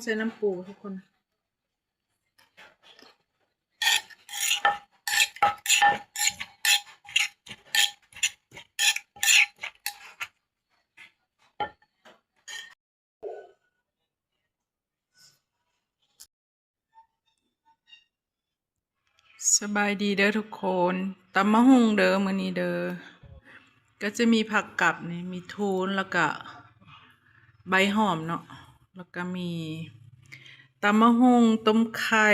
ใส่น้ำปูทุกคนสบายดีเด้อทุกคนตำมะฮุ่งเด้อมื้อนี้เด้อก็จะมีผักกับนี่มีทูนแล้วก็ใบหอมเนาะแล้วก็มีตำมะฮุ่งต้มไข่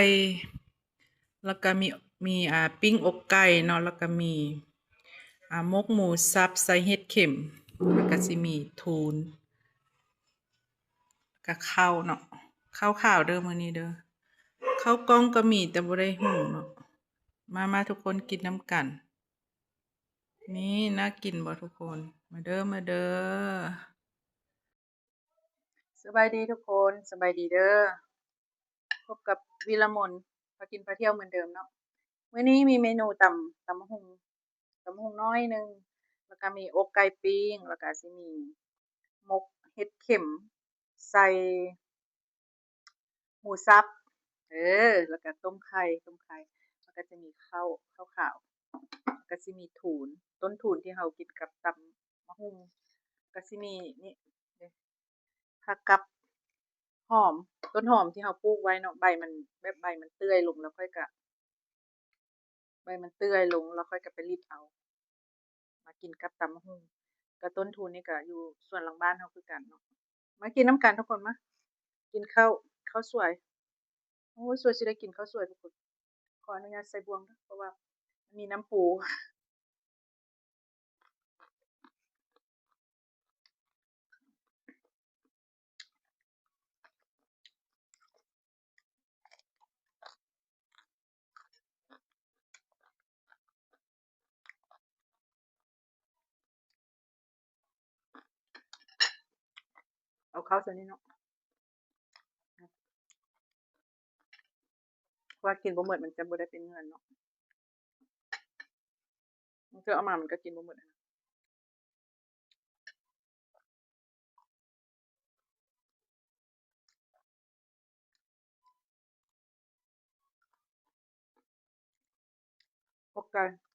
แล้วก็มีปิ้งอกไก่เนาะแล้วก็มีหมกหมูสับใส่เห็ดเข็มแล้วก็สิมีทูนกับข้าวเนาะข้าวขาวเด้อมื้อนี้เด้อข้าวกล้องก็มีแต่บ่ได้หุงเนาะมาทุกคนกินน้ำกันนี่น่ากินบ่ทุกคนมาเด้อสบายดีทุกคนสบายดีเด้อพบกับวีระมนพากินพาเที่ยวเหมือนเดิมเนาะมื้อนี้มีเมนูตำมะฮุ่งน้อยนึงแล้วก็มีอกไก่ปิ้งแล้วก็สิมีหมกเห็ดเข็มใส่หมูสับแล้วก็ต้มไข่แล้วก็จะมีข้าวขาวแล้วก็สิมีถูนต้นถูนที่เฮากินกับตำมะฮุ่งก็สิมีนี่ผักกับหอมต้นหอมที่เฮาปลูกไว้เนาะใบมันแบบใบมันเตื้อยลงแล้วค่อยก็ใบมันเตื้อยลงแล้วค่อยก็ไปริดเอามากินกับตำมะฮุ่งก็ต้นทุนนี่ก็อยู่ส่วนหลังบ้านเฮาคือกันเนาะมากินน้ำกันทุกคนมากินข้าวสวยโอ้ยสวยสิได้กินข้าวสวยทุกคนขออนุญาตใส่บวงนะเพราะว่ามีน้ำปูเอาข้าวใส่นี่เนาะว่ากินบ่หมดมันจะบ่ได้เป็นเงินเนาะมันก็เอามามันก็กินบ่หมดนะโอเค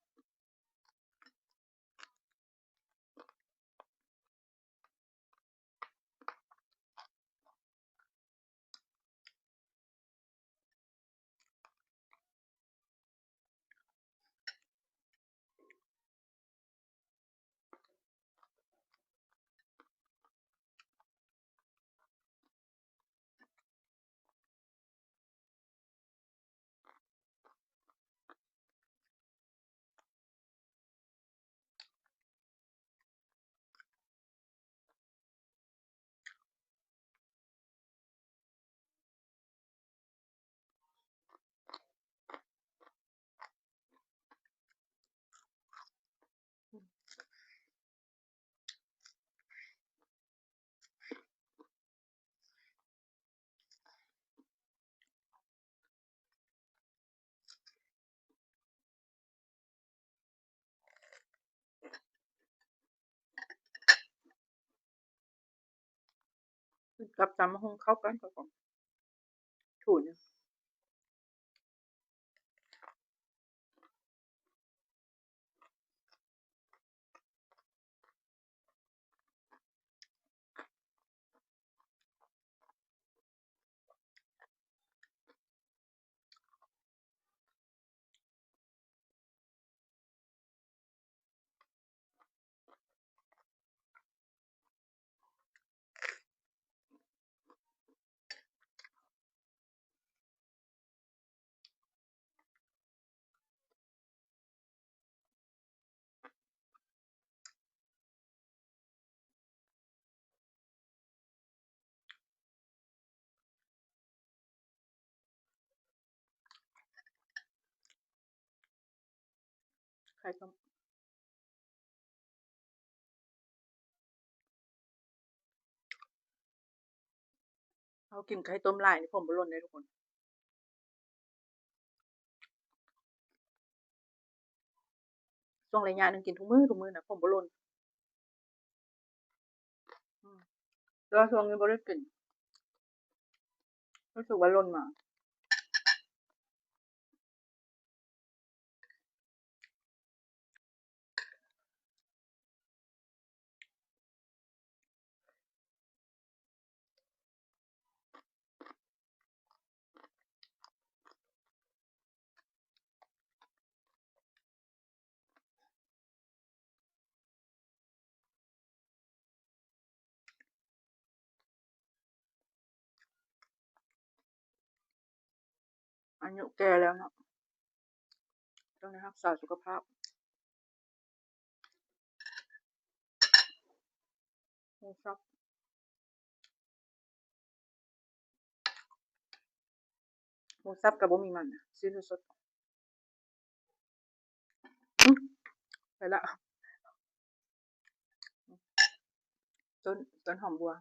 กับตำมะฮุ่งเข้ากันก่อนถูนไข่ต้มเอากินไข่ต้มหลายนี่ผมบ่ลนเลยทุกคนช่วงระยะหนึงกินทุกมื้อน่ะผมบ่ลนแล้วช่วงนี้บ่ได้กิน รู้สึกว่าหล่นมาอายุแก่แล้วเนาะต้องรักษาสุขภาพหมูสับกับบ่มีมันซื้อสดไปละต้นหอมบัว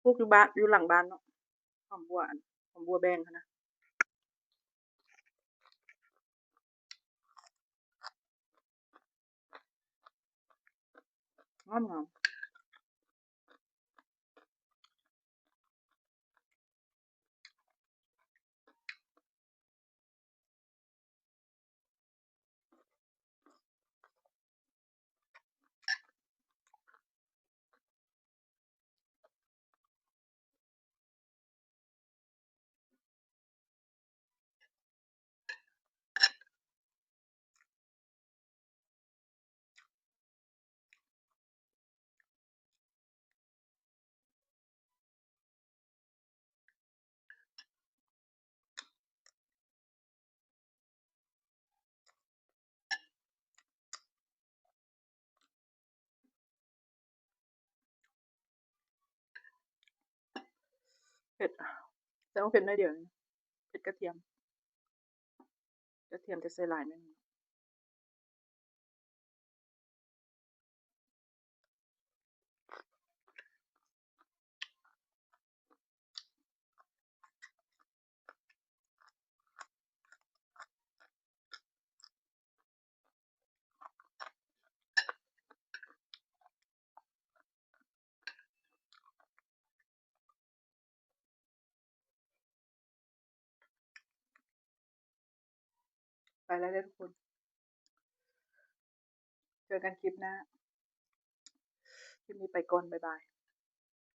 ปลูกอยู่บ้านอยู่หลังบ้านเนาะหอมบัวหอมบัวแบงค่ะนะงามเผ็ดแต่ว่าเผ็ดน้อยเดียวเผ็ดกระเทียมจะใส่หลายนิดนึงไปแล้วเด้อทุกคนเจอกันคลิปหน้าคลิปนี้ไปก่อนบ๊ายบาย